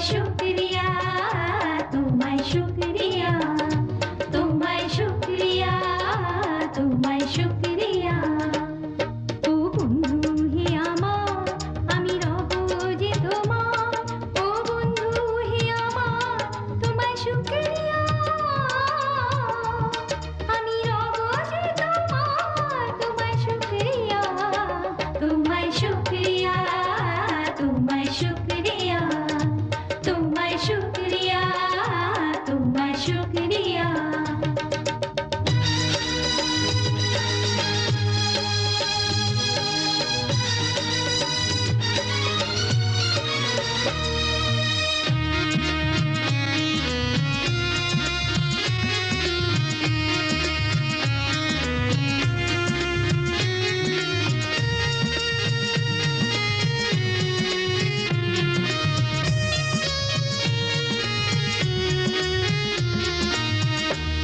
শুকরিয়া, তোমায় শুকরিয়া, তোমায় শুকরিয়া, তোমায় শুকরিয়া। ও বন্ধু হে আমার, আমি রব যে তোমার। ও বন্ধু হে আমার, তোমায় শুকরিয়া, আমি রব যে তোমার। তোমায় শুকরিয়া, তোমায় শুকরিয়া, তোমায় শুকরিয়া, তোমায় শুকরিয়া, তোমায় শুকরিয়া।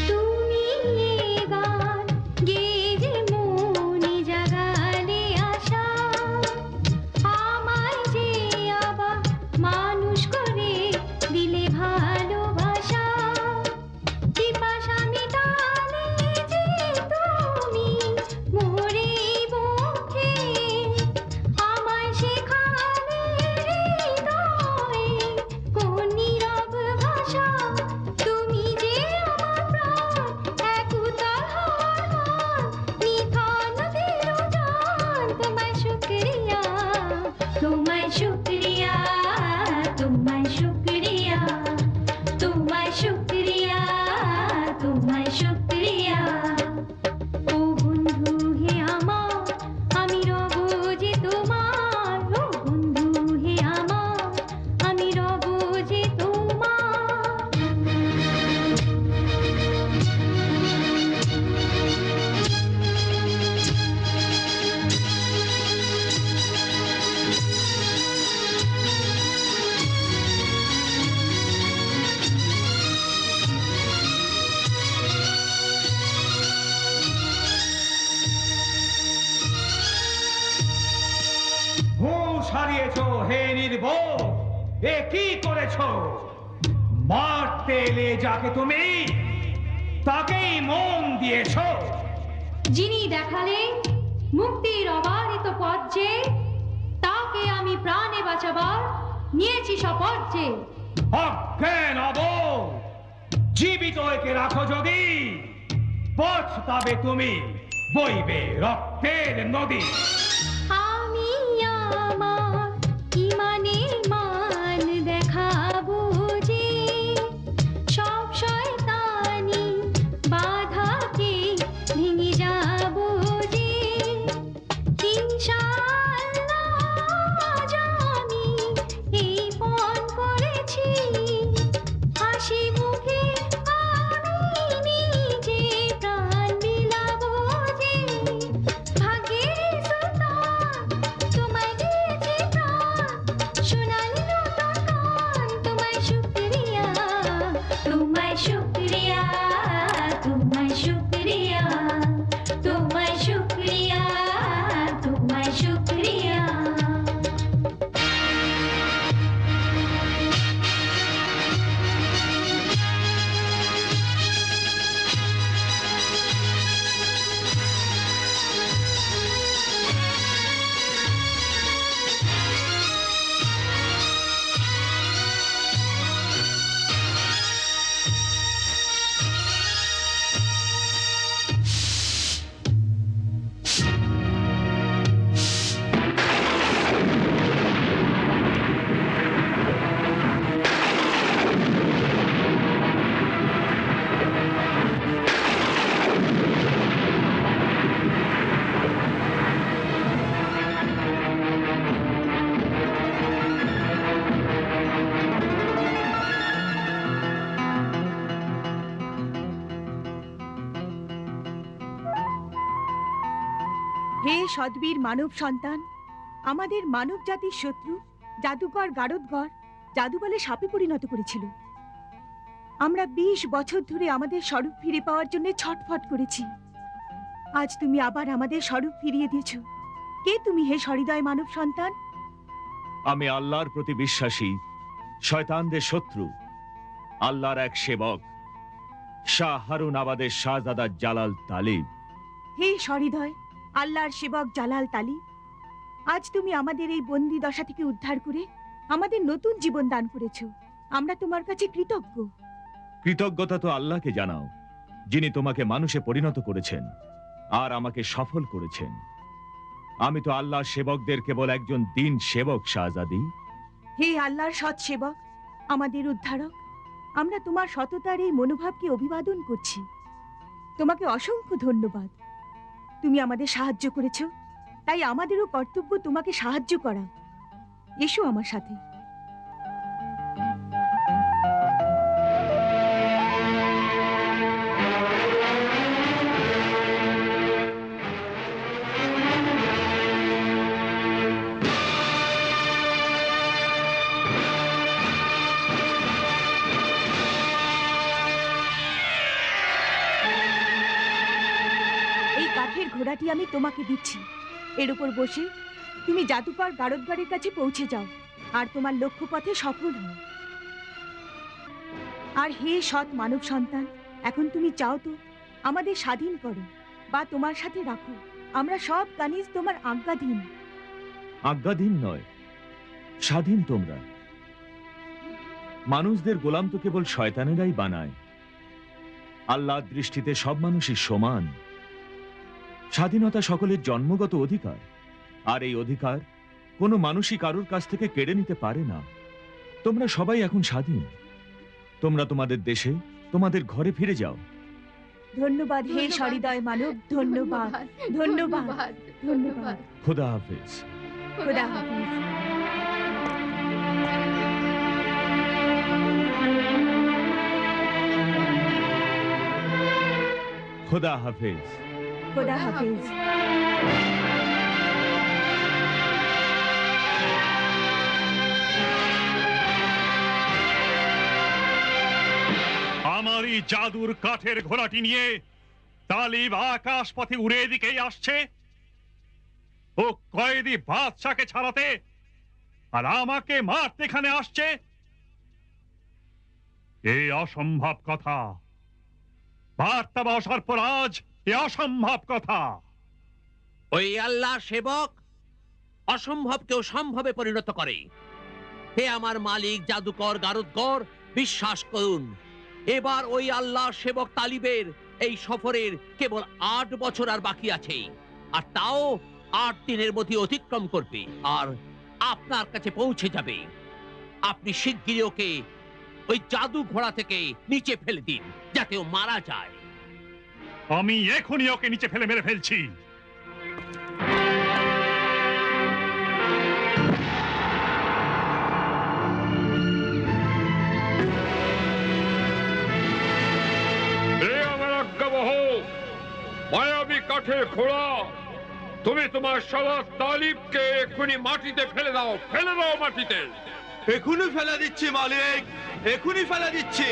তুমি এ গান গেয়ে যে মনে জাগালে আশা, আমায় যে আবার মানুষ করে দিলে ভালোবাসা। পিপাসা মিটালে যে তুমি মোরে বুকে, আমায় শেখালে হৃদয়ে কোন নীরব ভাষা। তুমি যে আমার প্রাণ, এক উতাল হওয়ার গান, নিথর নদীর উজান। তোমায় শুকরিয়া, তোমায় শুকরিয়া, তোমায় শুকরিয়া, তোমায় শুকরিয়া, তোমায় শুকরিয়া। ও বন্ধু হে আমার, আমি রব যে তোমার। ও বন্ধু হে আমার, আমি রব যে তোমার। হুঁশ হারিয়েছো হে নির্বোধ, এ কি করেছো? মারতে এলে যাকে তুমি, তাকেই মন দিয়েছো। যিনি দেখালেন মুক্তির অবারিত পথ যে, তাকে আমি প্রাণে বাঁচাবার নিয়েছি শপথ যে। অজ্ঞান অবোধ, জীবিত একে রাখো যদি, পছতাবে তুমি, বইবে রক্তের নদী। আমি আমার ইমানের মান দেখাবো যে, সব শয়তানি বাধাকে ভেঙে যাবো যে। ইনশাআল্লাহ আজ আমি এই পণ করেছি, হাসি মুখে আমি নিজে প্রাণ বিলাবো যে। ভাগ্যের সুলতান, তোমায় দিয়েছি প্রাণ, সোনালি নতুন গান। তোমায় শুকরিয়া, তোমায় শুকরিয়া, তোমায় শুকরিয়া, তোমায় শুকরিয়া, তোমায় শুকরিয়া। হে সদ্বীর মানব সন্তান, আমাদের মানব জাতির শত্রু জাদুকর গারদঘর জাদু বলে সাপে পরিণত করেছিল। আমরা 20 বছর ধরে আমাদের স্বরূপ ফিরে পাওয়ার জন্য ছটফট করেছি। আজ তুমি আবার আমাদের স্বরূপ ফিরিয়ে দিয়েছ। কে তুমি হে সহৃদয় মানব সন্তান? আমি আল্লাহর প্রতি বিশ্বাসী, শয়তানদের শত্রু, আল্লাহর এক সেবক, শাহ হারুন আবাদের শাহজাদা জালাল তালিব। হে সহৃদয় আল্লাহর সেবক জালাল তালিব, আজ তুমি আমাদের এই বন্দি দশা থেকে উদ্ধার করে আমাদের নতুন জীবন দান করেছো। আমরা তোমার কাছে কৃতজ্ঞ। কৃতজ্ঞতা তো আল্লাহকে জানাও, যিনি তোমাকে মানুষে পরিণত করেছেন আর আমাকে সফল করেছেন। আমি তো আল্লাহর সেবকদের কেবল একজন দিন সেবক শাহজাদি। হে আল্লাহর সৎ সেবক, আমাদের উদ্ধারক, আমরা তোমার সততার এই মনোভাবকে অভিবাদন করছি। তোমাকে অসংখ্য ধন্যবাদ। তুমি আমাদের সাহায্য করেছো, তাই আমাদেরও কর্তব্য তোমাকে সাহায্য করা। এসো আমার সাথে। এই কাঠের ঘোড়াটি আমি তোমাকে দিচ্ছি। এর উপর বসে তুমি জাদুকর গারদগড়ের কাছে পৌঁছে যাও আর তোমার লক্ষ্য পথে সফল হও। আর হে সৎ মানব সন্তান, এখন তুমি চাও তো আমাদের স্বাধীন করো বা তোমার সাথে রাখো। আমরা সব কানিজ তোমার আজ্ঞাধীন। আজ্ঞাধীন নয়, স্বাধীন তোমরা। মানুষদের গোলাম তো কেবল শয়তানেরাই বানায়। আল্লাহর দৃষ্টিতে সব মানুষই সমান। স্বাধীনতা সকলের জন্মগত অধিকার, আর এই অধিকার কোনো মানুষই কারোর কাছ থেকে কেড়ে নিতে পারে না। তোমরা সবাই এখন স্বাধীন। তোমরা তোমাদের দেশে, তোমাদের ঘরে ফিরে যাও। ধন্যবাদ হে সহৃদয় মানব, ধন্যবাদ ধন্যবাদ ধন্যবাদ। খোদা হাফেজ। খোদা হাফেজ। খোদা হাফেজ। খোদা হাফেজ। আমারই জাদুর কাঠের ঘোড়াটি নিয়ে তালিব আকাশ পথে উড়ে এদিকেই আসছে। ও কয়েদি বাদশাকে ছাড়াতে আর আমাকে মারতে এখানে আসছে। এই অসম্ভব কথা। বার্তা বসার পর আজ এ অসম্ভব কথা। ওই আল্লাহ সেবক অসম্ভবকেও সম্ভবে পরিণত করে। হে আমার মালিক জাদুকর গারদগর, বিশ্বাস করুন, এবার ওই আল্লাহ সেবক তালিবের এই সফরের কেবল 8 বছর আর বাকি আছে, আর তাও 8 দিনের মধ্যে অতিক্রম করবে আর আপনার কাছে পৌঁছে যাবে। আপনি শিগগিরই ওকে ওই জাদু ঘোড়া থেকে নিচে ফেলে দিন, যাতে ও মারা যায়। আমি এখনই ওকে নিচে ফেলে মেরে ফেলছি। মায়াবী কাঠের ঘোড়া, তুমি তোমার সবার তালিবকে এক্ষুনি মাটিতে ফেলে দাও, ফেলে দাও মাটিতে। এখনই ফেলে দিচ্ছি মালিক, এখনই ফেলে দিচ্ছি।